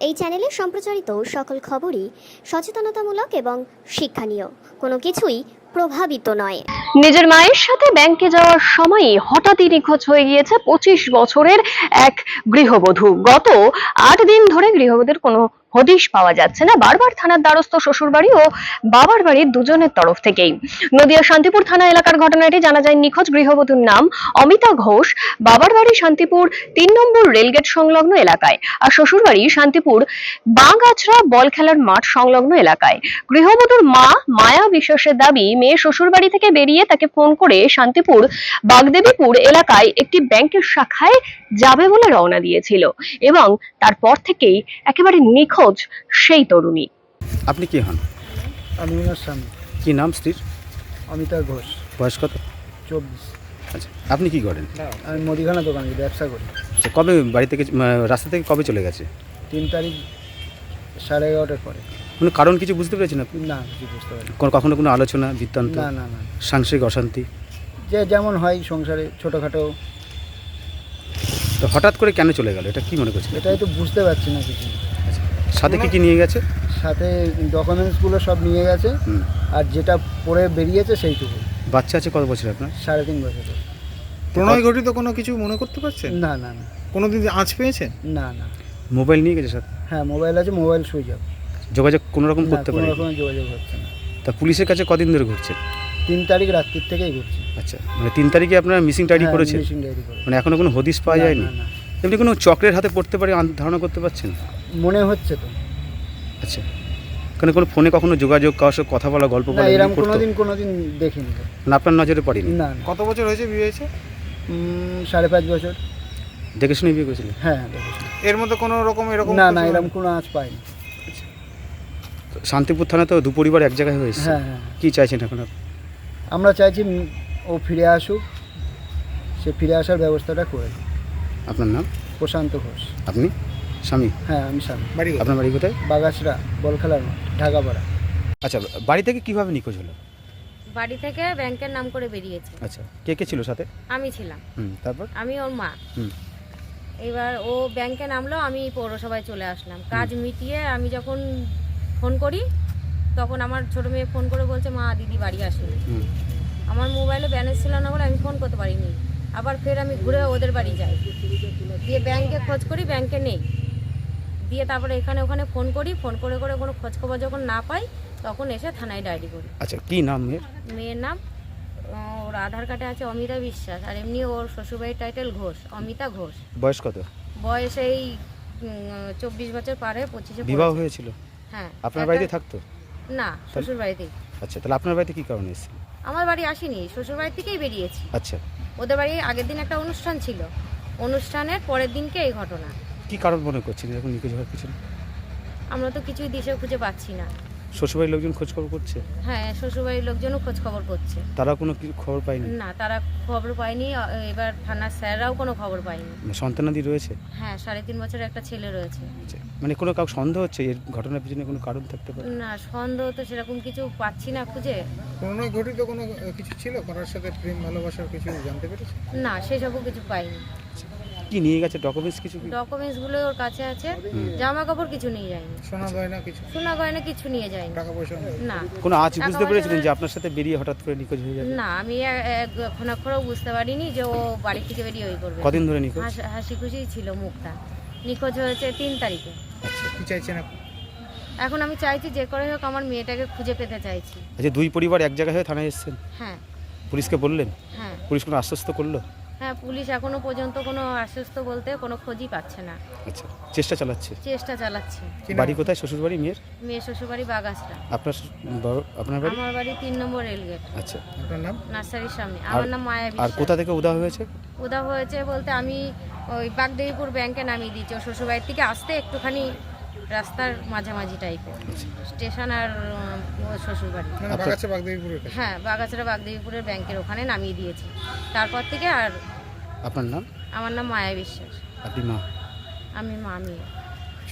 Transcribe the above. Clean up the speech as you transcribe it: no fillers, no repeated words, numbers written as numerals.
এই চ্যানেলে সম্প্রচারিত সকল খবরই সচেতনতামূলক এবং শিক্ষণীয়, কোনো কিছুই প্রভাবিত নয়। নিজের মায়ের সাথে ব্যাংকে যাওয়ার সময়ই হঠাৎই নিখোঁজ হয়ে গিয়েছে 25 বছরের এক গৃহবধূ। গত 8 দিন ধরে গৃহবধূর কোনো হদিশ পাওয়া যাচ্ছে না। বারবার থানার দ্বারস্থ শ্বশুরবাড়ি ও বাবার বাড়ির দুজনের তরফ থেকেই। নদিয়া শান্তিপুর থানা এলাকার ঘটনাটি জানা যায়। নিখোঁজ গৃহবধূর নাম অমিতা ঘোষ। বাবার বাড়ি শান্তিপুর 3 নম্বর রেলগেট সংলগ্ন এলাকায়, আর শ্বশুরবাড়ি শান্তিপুর বাঁগাছড়া বল খেলার মাঠ সংলগ্ন এলাকায়। গৃহবধূর মা মায়া বিশ্বাসের দাবি, মেয়ে শ্বশুরবাড়ি থেকে বেরিয়ে তাকে ফোন করে শান্তিপুর বাগদেবীপুর এলাকায় একটি ব্যাংকের শাখায় যাবে বলে রওনা দিয়েছিল এবং তারপর থেকেই একেবারে নিখোঁজ সেই তরুণী। আপনি কি হন? আমি ওনার স্বামী। কি নাম স্ত্রীর? অমিতা ঘোষ। বয়স কত? 24। আচ্ছা, আপনি কি করেন? আমি মুদিখানা দোকানে ব্যবসা করি। আচ্ছা, কবে বাড়ি থেকে রাস্তা থেকে কবে চলে গেছে? 3 তারিখ 11:30 পরে। কোনো কারণ কিছু বুঝতে পেরেছেন আপনি? না, কিছু বুঝতে পারি কখনো কোনো আলোচনা বৃত্তান্ত? না না না সাংসারিক অশান্তি যে যেমন হয় সংসারে ছোটোখাটো। তো হঠাৎ করে কেন চলে গেল, এটা কি মনে করছেন? এটাই তো বুঝতে পারছি না কিছু। আচ্ছা, সাথে কি কি নিয়ে গেছে? সাথে ডকুমেন্টসগুলো সব নিয়ে গেছে, আর যেটা পরে বেরিয়েছে সেইটুকু। বাচ্চা আছে কত বছর আপনার? 3.5 বছর। প্রণয় ঘটিত কোনো কিছু মনে করতে পারছেন? না না না কোনোদিন আঁচ পেয়েছেন? না না। মোবাইল নিয়ে গেছে সাথে? হ্যাঁ, মোবাইল আছে, মোবাইল সুইচ অফ। যোগাযোগ কোনো রকম করতে কোনো পারে? রকম যোগাযোগ হচ্ছে না। তা পুলিশের কাছে কদিন ধরে ঘুরছে? 3 তারিখ রাত্রির থেকেই ঘুরছি। আচ্ছা, মানে 3 তারিখে আপনার মিসিং ডায়েরি করেছেন? মিসিং ডায়েরি করে। মানে এখনো কোনো হদিশ পাওয়া যায়নি? না, না, না। এমনি কোনো চক্রের হাতে পড়তে পারে ধারণা করতে পারছেন? মনে হচ্ছে তো। আচ্ছা, কারণ কোনো ফোনে কখনো যোগাযোগ, কারোর সাথে কথা বলা, গল্প না, বলা এরকম করতো? কোনোদিন দেখিনি। না, আপনার নজরে পড়েনি? না না। কত বছর হয়েছে বিয়ে হয়েছে? 5.5 বছর। দেখে শুনে বিয়ে করেছিলেন? হ্যাঁ, দেখেছি। এর মধ্যে কোনো রকম এরকম না না, কিছু- এরকম কোনো আঁচ পাইনি। তো শান্তিপুর থানা তো দু পরিবার এক জায়গায় হয়েছে। হ্যাঁ হ্যাঁ, কি চাইছেন এখন আপনি? আমরা চাইছি ও ফিরে আসুক, সে ফিরে আসার ব্যবস্থাটা করে দিন। আপনার নাম? প্রশান্ত ঘোষ। আপনি স্বামী? হ্যাঁ, আমি স্বামী। বাড়ি কোথায়? আপনার বাড়ি কোথায়? বাগাছড়া বল খেলার মাঠ, ঢাকাপাড়া। আচ্ছা, বাড়ি থেকে কিভাবে নিখোঁজ হলো? বাড়ি থেকে ব্যাংকের নাম করে বেরিয়েছে। আচ্ছা, কে কে ছিল সাথে? আমি ছিলাম, তারপর? আমি ওর মা। হুম। এবার ও ব্যাংকে নামলো, আমি পৌরসভায় চলে আসলাম। কাজ মিটিয়ে আমি যখন ফোন করি, তখন আমার ছোটো মেয়ে ফোন করে বলছে, মা দিদি বাড়ি আসেনি। হুম। আমার মোবাইলে ব্যালেন্স ছিল না বলে আমি ফোন করতে পারিনি। আবার ফের আমি ঘুরে ওদের বাড়ি যাই, দিয়ে ব্যাংকে খোঁজ করি, ব্যাংকে নেই। দিয়ে তারপরে এখানে ওখানে ফোন করি, ফোন করে করে কোনো খোঁজখবর যখন না পাই, তখন এসে থানায় ডায়েরি করি। আচ্ছা, কি নাম মেয়ের? মেয়ের নাম, ওর আধার কার্ডে আছে অমিতা বিশ্বাস, আর এমনি ওর শ্বশুরবাড়ির টাইটেল ঘোষ, অমিতা ঘোষ। বয়স কত? বয়স এই 24 বছর পারে, 25-এ বিবাহ পড়েছে। হয়েছিল? হ্যাঁ। আপনার বাড়িতে থাকতো? না, শ্বশুর বাড়িতেই। আচ্ছা, তাহলে আপনার বাড়িতে কি কারণে এসেছিল? আমার বাড়ি আসিনি, শ্বশুর বাড়ি থেকেই বেরিয়েছি। আচ্ছা, ওদের বাড়ি আগের দিন একটা অনুষ্ঠান ছিল, অনুষ্ঠানের পরের দিনকে এই ঘটনা। কি কারণ মনে করছেন এরকম নিখোঁজ হওয়ার পিছনে? আমরা তো কিছুই দিশে খুঁজে পাচ্ছি না। শ্বশুরবাড়ির লোকজন খোঁজ খবর করছে? হ্যাঁ, শ্বশুরবাড়ির লোকজনও খোঁজ খবর করছে। তারা কোনো কিছু খবর পায়নি? না, তারা খবর পায়নি। এবার থানার স্যাররাও কোনো খবর পায়নি। সন্তানাদি রয়েছে? হ্যাঁ, 3.5 বছরের একটা ছেলে রয়েছে। আচ্ছা, মানে কোনো কাউ সন্দেহ হচ্ছে এর ঘটনার পিছনে কোনো কারণ থাকতে পারে? না, সন্দেহ তো সেরকম কিছু পাচ্ছি না খুঁজে। প্রণয় ঘটিত কোনো কিছু ছিল? কারোর সাথে প্রেম ভালোবাসার কিছু জানতে পেরেছে? না, সেসবও কিছু পাইনি। কি নিয়ে গেছে ডকুমেন্টস কিছু কি? ডকুমেন্টসগুলো ওর কাছে আছে, জামা কাপড় কিছু নিয়ে যায়নি, সোনা গয়না কিছু? সোনা গয়না কিছু নিয়ে যায়নি। টাকা পয়সা নেই? না কোনো আজ টাকা বুঝতে পয়সা পেরেছিলেন না- যে আপনার সাথে বেরিয়ে হঠাৎ করে নিখোঁজ হয়ে যাবে? না, আমি এখন এখনও বুঝতে পারিনি যে ও বাড়ি থেকে বেরিয়ে ওই করবে। কদিন ধরে নিখোঁজ? হাসি খুশি ছিল মুখটা। নিখোঁজ হয়েছে 3 তারিখে। আচ্ছা, কি চাইছেন আপনি? এখন আমি চাইছি যে করে হোক আমার মেয়েটাকে খুঁজে পেতে চাইছি। আচ্ছা, দুই পরিবার এক জায়গায় হয়ে থানায় এসেছেন, হ্যাঁ পুলিশকে বললেন? হ্যাঁ পুলিশ কোনো আশ্বস্ত করলো? হ্যাঁ, পুলিশ এখনো পর্যন্ত কোনো আশ্বস্ত বলতে কোনো খোঁজই পাচ্ছে না। আচ্ছা, চেষ্টা চালাচ্ছে? চেষ্টা চালাচ্ছে। কি নাম? বাড়ি কোথায় শ্বশুর বাড়ি মেয়ের? মেয়ে শ্বশুরবাড়ি বাগাছড়া। আপনার বাড়ি? আমার বাড়ি 3 নম্বর রেলগেট, আচ্ছা, আপনার নাম? নার্সারির সামনে। আমার নাম মায়া আর বিশ্বাস। কোথা থেকে উদা হয়েছে? উদা হয়েছে বলতে আমি ওই বাগদেবীপুর ব্যাংকে নামিয়ে দিয়েছি। ও শ্বশুরবাড়ির থেকে আসতে একটুখানি রাস্তার মাঝামাঝি টাইপের, স্টেশন আর ওর শ্বশুরবাড়ি। মানে বাগাছে বাগদেবীপুরের কাছে? হ্যাঁ, বাগাছড়া বাগদেবীপুরের ব্যাংকের ওখানে নামিয়ে দিয়েছি। তারপর থেকে আর আপনার নাম? আমার নাম মায়া বিশ্বাস। আপনি মা? আমি মা মেয়ে।